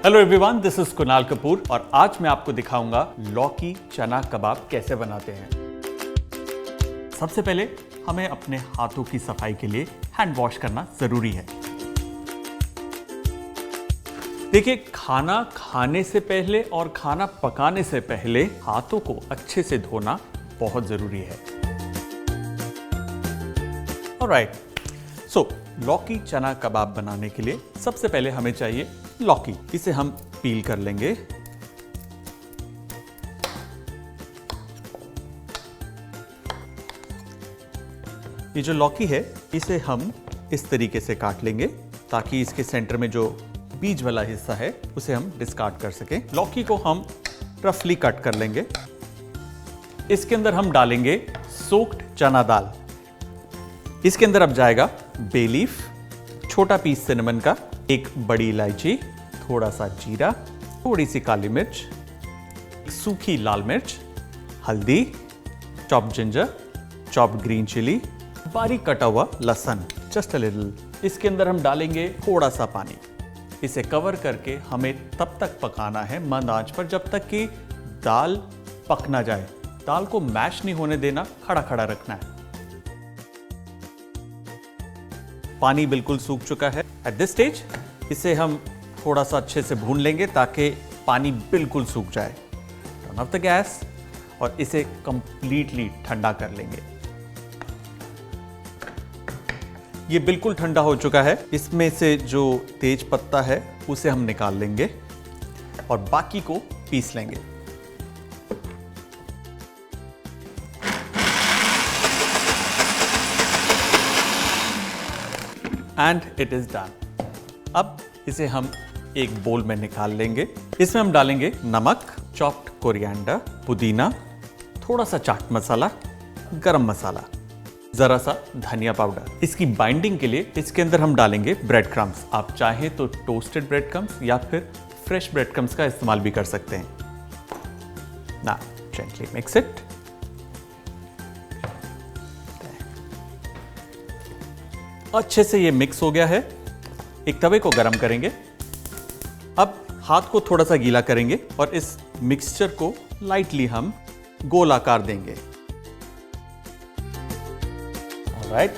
Hello everyone, this is Kunal Kapoor और आज मैं आपको दिखाऊंगा लौकी चना कबाब कैसे बनाते हैं। सबसे पहले हमें अपने हाथों की सफाई के लिए हैंड वॉश करना जरूरी है। देखिए, खाना खाने से पहले और खाना पकाने से पहले हाथों को अच्छे से धोना बहुत जरूरी है। ऑलराइट, सो लौकी चना कबाब बनाने के लिए सबसे पहले हमें चाहिए लौकी। इसे हम पील कर लेंगे। ये जो लौकी है इसे हम इस तरीके से काट लेंगे ताकि इसके सेंटर में जो बीज वाला हिस्सा है उसे हम डिस्कार्ड कर सकें। लौकी को हम रफली कट कर लेंगे। इसके अंदर हम डालेंगे सोक्ड चना दाल। इसके अंदर अब जाएगा बे लीफ, छोटा पीस सिनेमन का, एक बड़ी इलायची, थोड़ा सा जीरा, थोड़ी सी काली मिर्च, सूखी लाल मिर्च, हल्दी, chopped ginger, chopped green chilli, बारीक कटा हुआ लहसुन, जस्ट अ लिटिल। इसके अंदर हम डालेंगे थोड़ा सा पानी। इसे कवर करके हमें तब तक पकाना है मंद आंच पर जब तक कि दाल पक ना जाए। दाल को मैश नहीं होने देना, खड़ा खड़ा रखना है। पानी बिल्कुल सूख चुका है। एट दिस स्टेज इसे हम थोड़ा सा अच्छे से भून लेंगे ताकि पानी बिल्कुल सूख जाए। टर्न ऑफ द गैस और इसे कंप्लीटली ठंडा कर लेंगे। ये बिल्कुल ठंडा हो चुका है। इसमें से जो तेज पत्ता है उसे हम निकाल लेंगे और बाकी को पीस लेंगे। And it is done. अब इसे हम एक बोल में निकाल लेंगे। इसमें हम डालेंगे नमक, चॉप्ड कोरिएंडर, पुदीना, थोड़ा सा चाट मसाला, गरम मसाला, जरा सा धनिया पाउडर। इसकी बाइंडिंग के लिए इसके अंदर हम डालेंगे ब्रेड क्रम्स। आप चाहें तो टोस्टेड ब्रेड क्रम्स या फिर फ्रेश ब्रेड क्रम्स का इस्तेमाल भी कर सकते हैं। Now gently mix it. अच्छे से ये मिक्स हो गया है। एक तवे को गरम करेंगे। अब हाथ को थोड़ा सा गीला करेंगे और इस मिक्सचर को लाइटली हम गोल आकार देंगे। ऑलराइट,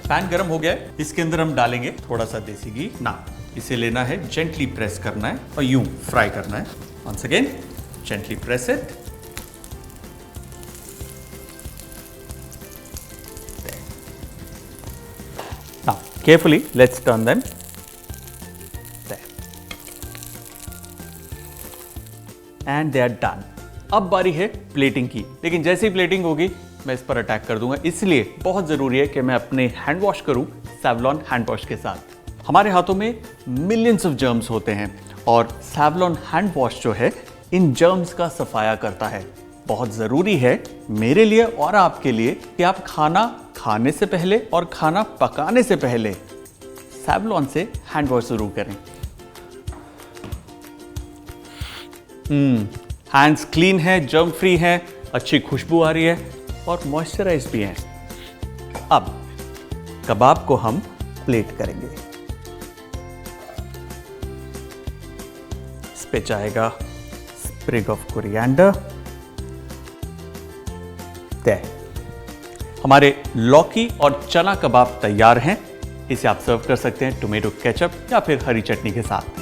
पैन गरम हो गया है। इसके अंदर हम डालेंगे थोड़ा सा देसी घी। इसे लेना है, जेंटली प्रेस करना है और यूं फ्राई करना है। Once again gently press it. Carefully, let's turn them. There. And they are done. अब बारी है प्लेटिंग की। लेकिन जैसे ही प्लेटिंग होगी मैं इस पर अटैक कर दूंगा, इसलिए बहुत जरूरी है कि मैं अपने हैंड वॉश करूं सैवलॉन हैंड वॉश के साथ। हमारे हाथों में मिलियंस ऑफ जर्म्स होते हैं और सैवलॉन हैंड वॉश जो है इन जर्म्स का सफाया करता है। बहुत जरूरी है मेरे लिए और आपके लिए कि आप खाना खाने से पहले और खाना पकाने से पहले सैवलॉन से हैंड वॉश जरूर करें। हैंड्स क्लीन है, जर्म फ्री है, अच्छी खुशबू आ रही है और मॉइस्चराइज भी है। अब कबाब को हम प्लेट करेंगे। इस पे जाएगा स्प्रिग ऑफ कोरिएंडर। हमारे लौकी और चना कबाब तैयार हैं। इसे आप सर्व कर सकते हैं टोमेटो केचप या फिर हरी चटनी के साथ।